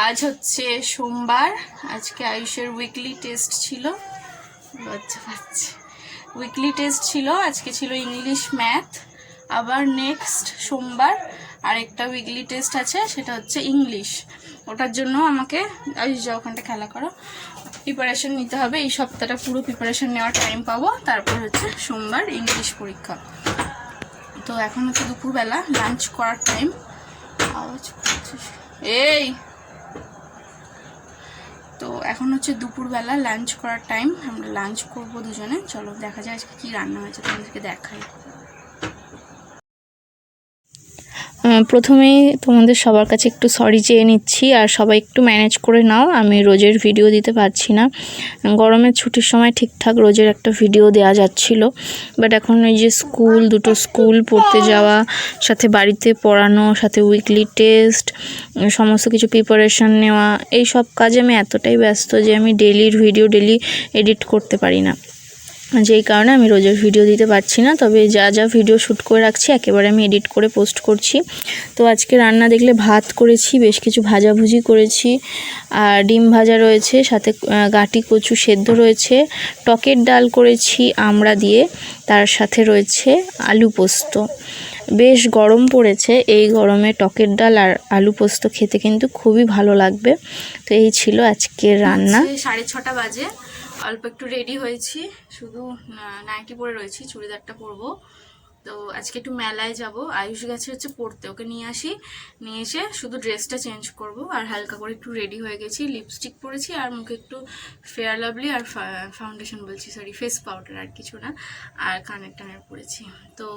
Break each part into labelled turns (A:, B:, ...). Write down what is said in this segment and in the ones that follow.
A: আজ হচ্ছে সোমবার। আজকে আয়ুষের উইকলি টেস্ট ছিল। লজ্জা পাচ্ছে। উইকলি টেস্ট ছিল, আজকে ছিল ইংলিশ ম্যাথ। আবার নেক্সট সোমবার আরেকটা উইকলি টেস্ট আছে, সেটা হচ্ছে ইংলিশ। ওটার জন্য আমাকে আয়ুষ যা ওখানটা খেলা করো, প্রিপারেশন নিতে হবে। এই সপ্তাহটা পুরো প্রিপারেশন নেওয়ার টাইম পাবো। তারপর হচ্ছে সোমবার ইংলিশ পরীক্ষা। তো এখন হচ্ছে দুপুরবেলা লাঞ্চ করার টাইম। এই তো এখন হচ্ছে দুপুরবেলা লাঞ্চ করার টাইম। আমরা লাঞ্চ করবো দুজনে। চলো দেখা যায় আজকে কী রান্না হয়েছে, তোমাদেরকে দেখাই।
B: প্রথমেই তোমাদের সবার কাছে একটু সরি চেয়ে নিচ্ছি, আর সবাই একটু ম্যানেজ করে নাও। আমি রোজের ভিডিও দিতে পারছি না, গরমের ছুটির সময় ঠিকঠাক রোজের একটা ভিডিও দেওয়া যাচ্ছিল। বাট এখন ওই যে দুটো স্কুল পড়তে যাওয়া, সাথে বাড়িতে পড়ানো, সাথে উইকলি টেস্ট, সমস্ত কিছু প্রিপারেশন নেওয়া, এই সব কাজে আমি এতটাই ব্যস্ত যে আমি ডেলির ভিডিও ডেলি এডিট করতে পারি না। যেই কারণে আমি রোজের ভিডিও দিতে পারছি না। তবে যা যা ভিডিও শ্যুট করে রাখছি একেবারে আমি এডিট করে পোস্ট করছি। তো আজকে রান্না দেখলে ভাত করেছি, বেশ কিছু ভাজাভুজি করেছি, আর ডিম ভাজা রয়েছে, সাথে গাঁটি কচু সেদ্ধ রয়েছে, টকের ডাল করেছি আমড়া দিয়ে, তার সাথে রয়েছে আলু পোস্ত। বেশ গরম পড়েছে, এই গরমে টকের ডাল আর আলু পোস্ত খেতে কিন্তু খুবই ভালো লাগবে। তো এই ছিল আজকের রান্না।
A: 6:30 বাজে, অল্প একটু রেডি হয়েছি, শুধু নাইটি পরে রয়েছি, চুড়িদারটা পরবো। তো আজকে একটু মেলায় যাব। আয়ুষ গেছে হচ্ছে পড়তে, ওকে নিয়ে আসি, নিয়ে এসে শুধু ড্রেসটা চেঞ্জ করব। আর হালকা করে একটু রেডি হয়ে গেছি, লিপস্টিক পরেছি, আর মুখে একটু ফেয়ার লাভলি আর ফাউন্ডেশন ফেস পাউডার, আর কিছু না, আর কানের টানের পরেছি। তো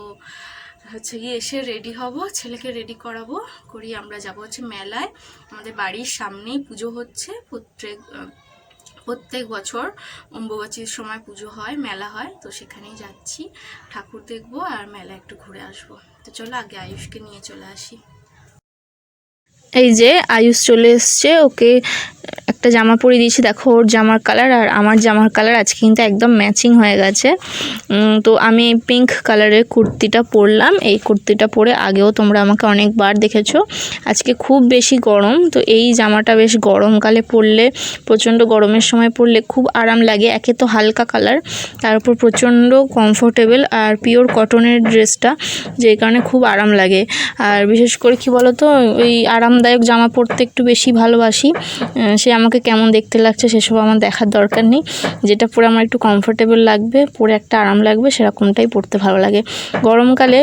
A: হচ্ছে গিয়ে এসে রেডি হব, ছেলেকে রেডি করাবো, করিয়ে আমরা যাব হচ্ছে মেলায়। আমাদের বাড়ির সামনেই পুজো হচ্ছে, প্রত্যেক বছর অম্বুবাচীর সময় পুজো হয়, মেলা হয়। তো সেখানেই যাচ্ছি, ঠাকুর দেখবো আর মেলা একটু ঘুরে আসবো। তো চলো আগে আয়ুষকে নিয়ে চলে আসি।
B: এই যে আয়ুষ চলে এসছে, ওকে একটা জামা পরিয়ে দিয়েছি। দেখো ওর জামার কালার আর আমার জামার কালার আজকে কিন্তু একদম ম্যাচিং হয়ে গেছে। তো আমি পিঙ্ক কালারের কুর্তিটা পরলাম। এই কুর্তিটা পরে আগেও তোমরা আমাকে অনেকবার দেখেছো। আজকে খুব বেশি গরম, তো এই জামাটা বেশ গরমকালে পরলে, প্রচণ্ড গরমের সময় পরলে খুব আরাম লাগে। একে তো হালকা কালার, তার উপর প্রচণ্ড কমফোর্টেবল আর পিওর কটনের ড্রেসটা, যেই কারণে খুব আরাম লাগে। আর বিশেষ করে কি বলো তো, ওই আরামদায়ক জামা পরতে একটু বেশি ভালোবাসি। সে আমাকে কেমন দেখতে লাগছে সেসব আমার দেখার দরকার নেই, যেটা পরে আমার একটু কমফোর্টেবল লাগবে, পরে একটা আরাম লাগবে, সেরকমটাই পরতে ভালো লাগে। গরমকালে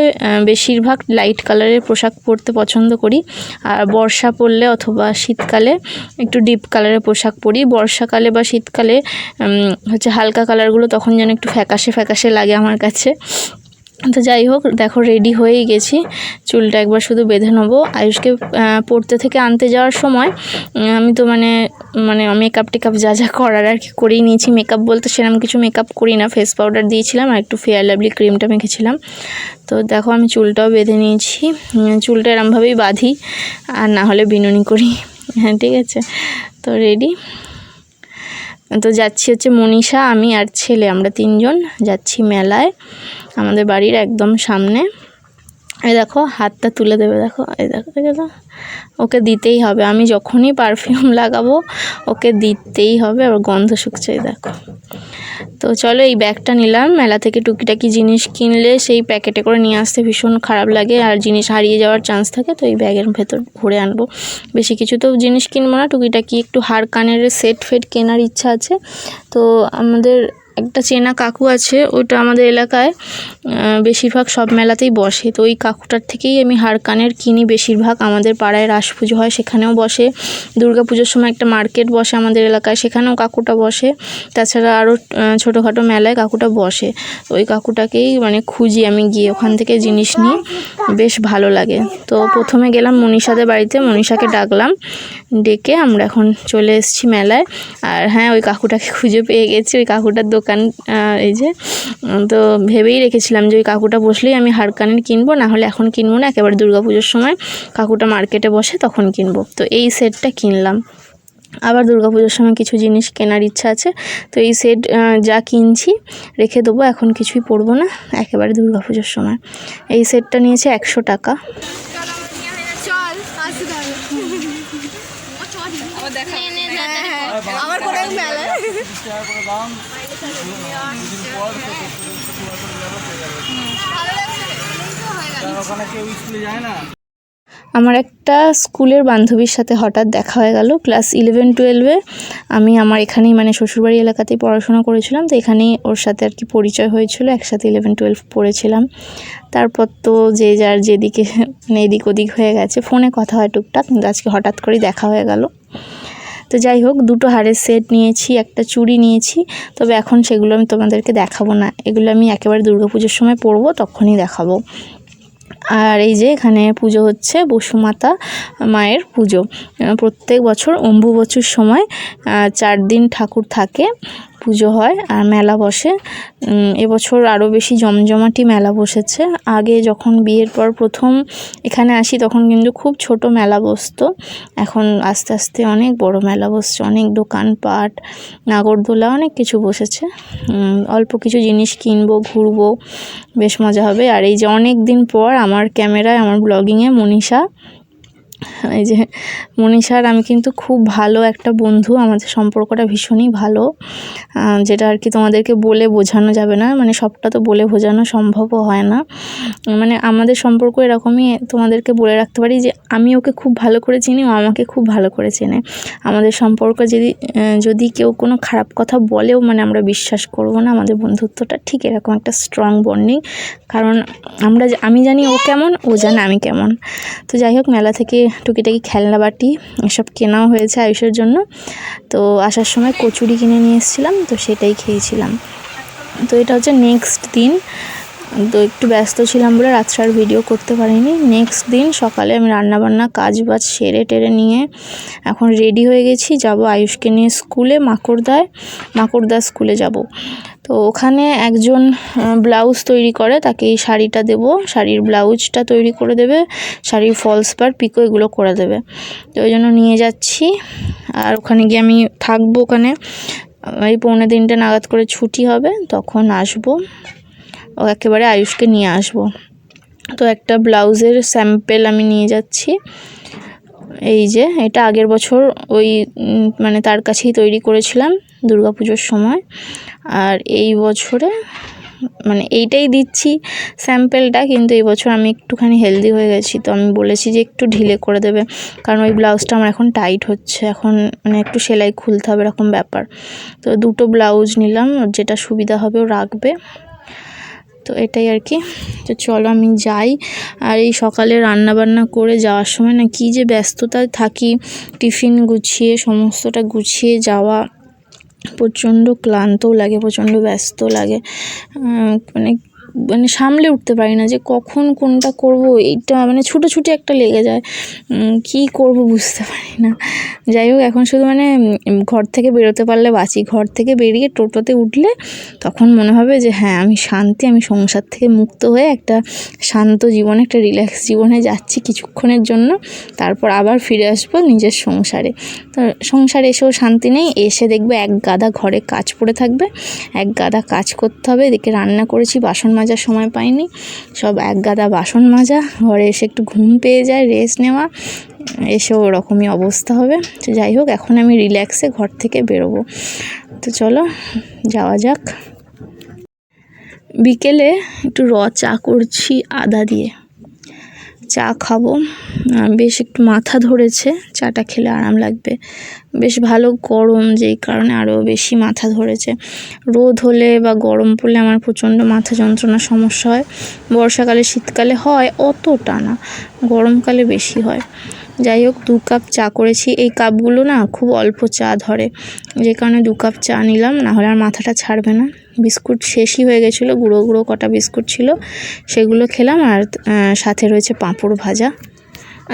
B: বেশিরভাগ লাইট কালারের পোশাক পরতে পছন্দ করি, আর বর্ষা পরলে অথবা শীতকালে একটু ডিপ কালারের পোশাক পরি। বর্ষাকালে বা শীতকালে হচ্ছে হালকা কালারগুলো তখন যেন একটু ফ্যাকাশে ফ্যাকাশে লাগে আমার কাছে। তো যাই হোক, দেখো রেডি হয়েই গেছি, চুলটা একবার শুধু বেঁধে নেবো। আয়ুষকে পড়তে থেকে আনতে যাওয়ার সময় আমি তো মানে মেকআপ টেকআপ যা যা করার আর কি করেই নিয়েছি। মেকআপ বলতে সেরকম কিছু মেকআপ করি না, ফেস পাউডার দিয়েছিলাম আর একটু ফেয়ার লাভলি ক্রিমটা মেখেছিলাম। তো দেখো আমি চুলটাও বেঁধে নিয়েছি, চুলটা এরমভাবেই বাঁধি, আর না হলে বিনুনি করি। হ্যাঁ ঠিক আছে, তো রেডি। তো যাচ্ছি হচ্ছে মনীষা, আমি আর ছেলে, আমরা 3 জন যাচ্ছি মেলায়, আমাদের বাড়ির একদম সামনে। এই দেখো হাতটা তুলে দেবে, দেখো এই দেখো, দেখো ওকে দিতেই হবে। আমি যখনই পারফিউম লাগাবো ওকে দিতেই হবে, আবার গন্ধ শুকছে দেখো। তো চলো এই ব্যাগটা নিলাম। মেলা থেকে টুকিটাকি জিনিস কিনলে সেই প্যাকেটে করে নিয়ে আসতে ভীষণ খারাপ লাগে, আর জিনিস হারিয়ে যাওয়ার চান্স থাকে, তো এই ব্যাগের ভেতর ভরে আনবো। বেশি কিছু তো জিনিস কিনবো না, টুকিটাকি একটু হার কানের সেট ফেট কেনার ইচ্ছা আছে। তো আমাদের একটা চেনা কাকু আছে, ওইটা আমাদের এলাকায় বেশিরভাগ সব মেলাতেই বসে। তো ওই কাকুটার থেকেই আমি হার কানের কিনি বেশিরভাগ। আমাদের পাড়ায় রাস পুজো হয়, সেখানেও বসে। দুর্গা পুজোর সময় একটা মার্কেট বসে আমাদের এলাকায়, সেখানেও কাকুটা বসে। তাছাড়া আরও ছোটোখাটো মেলায় কাকুটা বসে। ওই কাকুটাকেই মানে খুঁজি আমি, গিয়ে ওখান থেকে জিনিস নিই, বেশ ভালো লাগে। তো প্রথমে গেলাম মনীষাদের বাড়িতে, মনীষাকে ডাকলাম, ডেকে আমরা এখন চলে এসেছি মেলায়। আর হ্যাঁ, ওই কাকুটাকে খুঁজে পেয়ে গেছি, ওই কাকুটার দোকান এই যে। তো ভেবেই রেখেছিলাম যে ওই কাকুটা বসলেই আমি হার কানের কিনবো, না হলে এখন কিনবো না, একেবারে দুর্গাপুজোর সময় কাকুটা মার্কেটে বসে তখন কিনবো। তো এই সেটটা কিনলাম। আবার দুর্গাপুজোর সময় কিছু জিনিস কেনার ইচ্ছা আছে, তো এই সেট যা কিনছি রেখে দেবো, এখন কিছুই পরবো না, একেবারে দুর্গাপুজোর সময়। এই সেটটা নিয়েছে 100 টাকা। আমার কোনো মেলা আমার একটা স্কুলের বান্ধবীর সাথে হঠাৎ দেখা হয়ে গেল ক্লাস 11-12-এ। আমি আমার এখানেই মানে শ্বশুরবাড়ি এলাকাতেই পড়াশোনা করেছিলাম, তো এখানেই ওর সাথে আর কি পরিচয় হয়েছিল, একসাথে 11-12 পড়েছিলাম। তারপর তো যে যার যেদিকে মানে এদিক ওদিক হয়ে গেছে, ফোনে কথা হয় টুকটাক, কিন্তু আজকে হঠাৎ করেই দেখা হয়ে গেল। তো যাই হোক, 2টো হারের সেট নিয়েছি, একটা চুড়ি নিয়েছি, তবে এখন সেগুলো আমি তোমাদেরকে দেখাবো না, এগুলো আমি একেবারে দুর্গাপুজোর সময় পরবো, তখনই দেখাবো। আর এই যে এখানে পুজো হচ্ছে, বসুমাতা মায়ের পুজো। প্রত্যেক বছর অম্বুবচীর সময় 4 দিন ঠাকুর থাকে, পুজো হয় আর মেলা বসে। এবছর আরও বেশি জমজমাটি মেলা বসেছে। আগে যখন বিয়ের পর প্রথম এখানে আসি তখন কিন্তু খুব ছোট মেলা বসতো, এখন আস্তে আস্তে অনেক বড় মেলা বসছে, অনেক দোকানপাট, নাগরদোলা, অনেক কিছু বসেছে। অল্প কিছু জিনিস কিনবো, ঘুরবো, বেশ মজা হবে। আর এই যে অনেক দিন পর আমার ক্যামেরায়, আমার ব্লগিংয়ে মনীষা, এই যে মনীষার আমি কিন্তু খুব ভালো একটা বন্ধু, আমাদের সম্পর্কটা ভীষণই ভালো, যেটা আর কি তোমাদেরকে বলে বোঝানো যাবে না, মানে সবটা তো বলে বোঝানো সম্ভবও হয় না। মানে আমাদের সম্পর্ক এরকমই, তোমাদেরকে বলে রাখতে পারি যে আমি ওকে খুব ভালো করে চিনি, ও আমাকে খুব ভালো করে চেনে। আমাদের সম্পর্ক যদি কেউ কোনো খারাপ কথা বলেও মানে আমরা বিশ্বাস করব না, আমাদের বন্ধুত্বটা ঠিক এরকম একটা স্ট্রং বন্ডিং। কারণ আমি জানি ও কেমন, ও জানে আমি কেমন। তো যাই হোক, মেলা থেকে টুকিটাকি খেলনা বাটি এসব কেনাও হয়েছে আয়ুষের জন্য। তো আসার সময় কচুরি কিনে নিয়ে এসেছিলাম, তো সেটাই খেয়েছিলাম। তো এটা হচ্ছে নেক্সট দিন, তো একটু ব্যস্ত ছিলাম বলে রাত্রে আর ভিডিও করতে পারিনি। নেক্সট দিন সকালে আমি রান্নাবান্না কাজ বাজ সেরে টেরে নিয়ে এখন রেডি হয়ে গেছি, যাব আয়ুষকে নিয়ে স্কুলে, মাকড়দা স্কুলে যাব। তো ওখানে একজন ব্লাউজ তৈরি করে, তাকে এই শাড়িটা দেবো, শাড়ির ব্লাউজটা তৈরি করে দেবে, শাড়ির ফলস পার পিকো এগুলো করে দেবে। তো ওই জন্য নিয়ে যাচ্ছি। আর ওখানে গিয়ে আমি থাকবো, ওখানে এই 2:45 নাগাদ করে ছুটি হবে, তখন আসবো, ও একেবারে আয়ুষকে নিয়ে আসবো। তো একটা ব্লাউজের স্যাম্পেল আমি নিয়ে যাচ্ছি। এই যে এটা আগের বছর ওই মানে তার কাছেই তৈরি করেছিলাম দুর্গাপুজোর সময়, আর এই বছরে মানে এইটাই দিচ্ছি স্যাম্পেলটা, কিন্তু এই বছর আমি একটুখানি হেলদি হয়ে গেছি, তো আমি বলেছি যে একটু ঢিলে করে দেবে, কারণ ওই ব্লাউজটা আমার এখন টাইট হচ্ছে, এখন মানে একটু সেলাই খুলতে হবে এরকম ব্যাপার। তো 2টো ব্লাউজ নিলাম, যেটা সুবিধা হবে ও রাখবে। তো এটাই আর কি। তো চলো আমি যাই। আর এই সকালে রান্নাবান্না করে যাওয়ার সময় না কী যে ব্যস্ততায় থাকি, টিফিন গুছিয়ে সমস্তটা গুছিয়ে যাওয়া, প্রচণ্ড ক্লান্তও লাগে, প্রচণ্ড ব্যস্ত লাগে, মানে সামলে উঠতে পারি না যে কখন কোনটা করব, এইটা মানে ছুটোছুটি একটা লেগে যায়, কি করব বুঝতে পারি না। যাই হোক, এখন শুধু মানে ঘর থেকে বেরোতে পারলে বাঁচি, ঘর থেকে বেরিয়ে টোটোতে উঠলে তখন মনে হবে যে হ্যাঁ আমি শান্তি, আমি সংসার থেকে মুক্ত হয়ে একটা শান্ত জীবনে, একটা রিল্যাক্স জীবনে যাচ্ছি কিছুক্ষণের জন্য, তারপর আবার ফিরে আসবো নিজের সংসারে। তো সংসারে এসেও শান্তি নেই, এসে দেখবে এক গাদা ঘরে কাজ পড়ে থাকবে, এক গাদা কাজ করতে হবে। এদিকে রান্না করেছি, বাসন মাজার সময় পাইনি, সব এক গাদা বাসন মাজা, ঘরে এসে একটু ঘুম পেয়ে যায়, রেস্ট নেওয়া, এসেও ওরকমই অবস্থা হবে। তো যাই হোক, এখন আমি রিল্যাক্সে ঘর থেকে বেরোবো। তো চলো যাওয়া যাক। বিকেলে একটু চা করছি আদা দিয়ে, চা খাবো, বেশ একটু মাথা ধরেছে, চাটা খেলে আরাম লাগবে, বেশ ভালো গরম, যেই কারণে আরও বেশি মাথা ধরেছে। রোদ হলে বা গরম পড়লে আমার প্রচণ্ড মাথা যন্ত্রণার সমস্যা হয়, বর্ষাকালে শীতকালে হয় অতটা না, গরমকালে বেশি হয়। যাই হোক, 2 কাপ চা করেছি, এই কাপগুলো না খুব অল্প চা ধরে, যে কারণে 2 কাপ চা নিলাম, নাহলে আর মাথাটা ছাড়বে না। বিস্কুট শেষই হয়ে গেছিলো, গুঁড়ো গুঁড়ো কটা বিস্কুট ছিল, সেগুলো খেলাম, আর সাথে রয়েছে পাঁপড় ভাজা।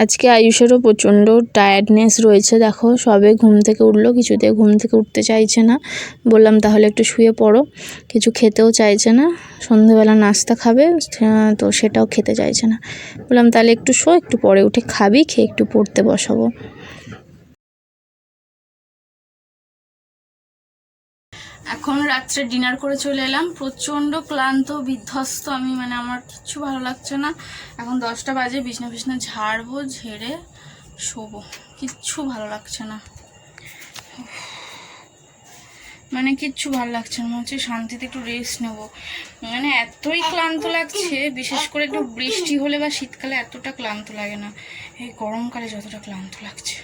B: আজকে আয়ুষেরও প্রচণ্ড টায়ার্ডনেস রয়েছে, দেখো সবে ঘুম থেকে উঠলো, কিছুতে ঘুম থেকে উঠতে চাইছে না, বললাম তাহলে একটু শুয়ে পড়ো, কিছু খেতেও চাইছে না, সন্ধেবেলা নাস্তা খাবে তো সেটাও খেতে চাইছে না, বললাম তাহলে একটু শো, একটু পরে উঠে খাবি, খেয়ে একটু পড়তে বসাবো। এখন রাত্রে ডিনার করে চলে এলাম, প্রচণ্ড ক্লান্ত বিধ্বস্ত আমি, মানে আমার কিচ্ছু ভালো লাগছে না। এখন 10টা বাজে, বিছনা ঝাড়বো, ঝেড়ে
A: শোবো, কিচ্ছু ভালো লাগছে না, মানে কিচ্ছু ভালো লাগছে না, মনে হচ্ছে শান্তিতে একটু রেস্ট নেবো। মানে এতই ক্লান্ত লাগছে, বিশেষ করে একটু বৃষ্টি হলে বা শীতকালে এতটা ক্লান্ত লাগে না, এই গরমকালে যতটা ক্লান্ত লাগছে।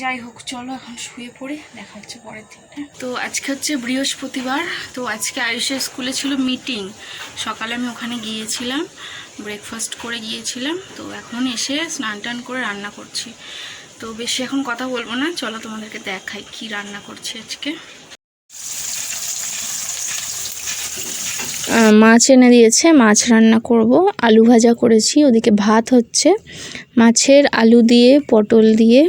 A: যাই হোক, চলো এখন শুয়ে পড়ি, দেখা হচ্ছে পরের দিন। তো আজকে হচ্ছে বৃহস্পতিবার, তো আজকে আয়ুষের স্কুলে ছিল মিটিং, সকালে আমি ওখানে গিয়েছিলাম, ব্রেকফাস্ট করে গিয়েছিলাম। তো এখন এসে স্নান টান করে রান্না করছি। তো বেশি এখন কথা বলবো না, চলো তোমাদেরকে দেখাই কি রান্না করছি আজকে।
B: মাছ এনে দিয়েছে, মাছ রান্না করব। আলু ভাজা করেছি, ওদিকে ভাত হচ্ছে। মাছের আলু দিয়ে, পটল দিয়ে,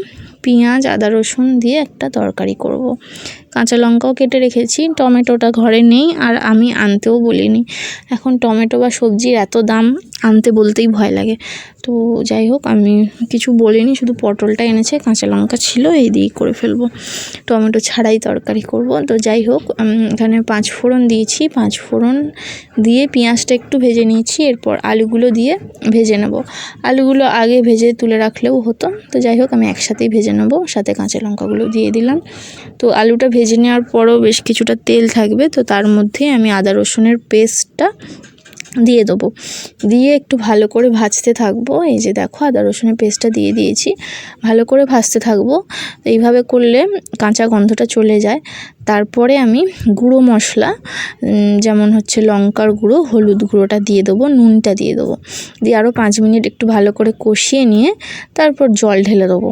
B: পেঁয়াজ আদা রসুন দিয়ে একটা তরকারি করব। কাঁচা লঙ্কাও কেটে রেখেছি, টমেটোটা ঘরে নেই আর আমি আনতেও বলিনি। এখন টমেটো বা সবজির এত দাম, আনতে বলতেই ভয় লাগে। তো যাই হোক, আমি কিছু বলিনি, শুধু পটলটা এনেছে, কাঁচা লঙ্কা ছিল, এই দিয়েই করে ফেলবো। টমেটো ছাড়াই তরকারি করব। তো যাই হোক, এখানে 5 ফোড়ন দিয়েছি, 5 ফোড়ন দিয়ে পেঁয়াজটা একটু ভেজে নিয়েছি, এরপর আলুগুলো দিয়ে ভেজে নেব। আলুগুলো আগে ভেজে তুলে রাখলেও হতো, তো যাই হোক আমি একসাথেই ভেজে নেব, সাথে কাঁচা লঙ্কাগুলো দিয়ে দিলাম। তো আলুটা ভেজে নেওয়ার পরও বেশ কিছুটা তেল থাকবে, তো তার মধ্যে আমি আদা রসুনের পেস্টটা দিয়ে দেবো, দিয়ে একটু ভালো করে ভাজতে থাকবো। এই যে দেখো, আদা রসুনের পেস্টটা দিয়ে দিয়েছি, ভালো করে ভাজতে থাকবো। এইভাবে করলে কাঁচা গন্ধটা চলে যায়। তারপরে আমি গুঁড়ো মশলা, যেমন হচ্ছে লঙ্কার গুঁড়ো, হলুদ গুঁড়োটা দিয়ে দেবো, নুনটা দিয়ে দেবো, দিয়ে আরও 5 মিনিট একটু ভালো করে কষিয়ে নিয়ে তারপর জল ঢেলে দেবো।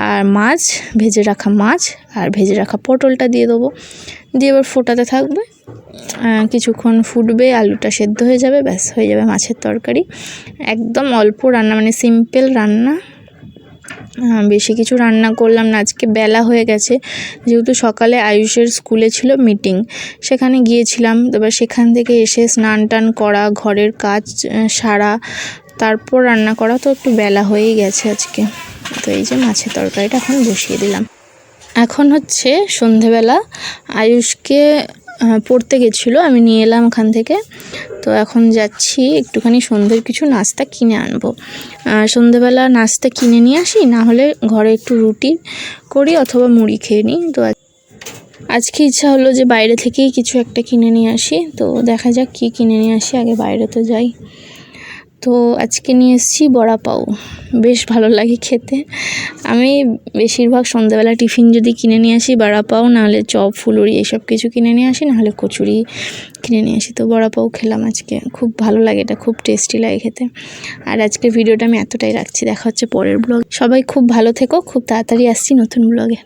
B: আর মাছ, ভেজে রাখা মাছ আর ভেজে রাখা পটলটা দিয়ে দেবো, দিয়ে এবার ফোটাতে থাকবে। কিছুক্ষণ ফুটবে, আলুটা সেদ্ধ হয়ে যাবে, ব্যাস হয়ে যাবে মাছের তরকারি। একদম অল্প রান্না, মানে সিম্পল রান্না, বেশি কিছু রান্না করলাম না। আজকে বেলা হয়ে গেছে, যেহেতু সকালে আয়ুষের স্কুলে ছিল মিটিং, সেখানে গিয়েছিলাম। এবার সেখান থেকে এসে স্নান টান করা, ঘরের কাজ সারা, তারপর রান্না করা, তো একটু বেলা হয়েই গেছে আজকে। তো এই যে মাছের তরকারিটা এখন বসিয়ে দিলাম। এখন হচ্ছে সন্ধেবেলা, আয়ুষকে পড়তে গেছিলো, আমি নিয়ে এলাম ওখান থেকে। তো এখন যাচ্ছি একটুখানি সন্ধ্যের কিছু নাস্তা কিনে আনবো। সন্ধেবেলা নাস্তা কিনে নিয়ে আসি, না হলে ঘরে একটু রুটি করি অথবা মুড়ি খেয়ে নিই। তো আজকে ইচ্ছা হলো যে বাইরে থেকেই কিছু একটা কিনে নিয়ে আসি, তো দেখা যাক কি কিনে নিয়ে আসি, আগে বাইরে তো যাই। তো আজকে নিয়ে এসেছি বড়া পাও, বেশ ভালো লাগে খেতে। আমি বেশিরভাগ সন্ধ্যাবেলা টিফিন যদি কিনে নিয়ে আসি, বড়া পাও, নাহলে চপ, ফুলুরি এসব কিছু কিনে নিয়ে আসি, নাহলে কচুরি কিনে নিয়ে আসি। তো বড়া পাও খেলাম আজকে, খুব ভালো লাগে, এটা খুব টেস্টি লাগে খেতে। আর আজকের ভিডিওটা আমি এতটাই রাখছি, দেখা হচ্ছে পরের ব্লগ। সবাই খুব ভালো থেকো, খুব তাড়াতাড়ি আসছি নতুন ব্লগে।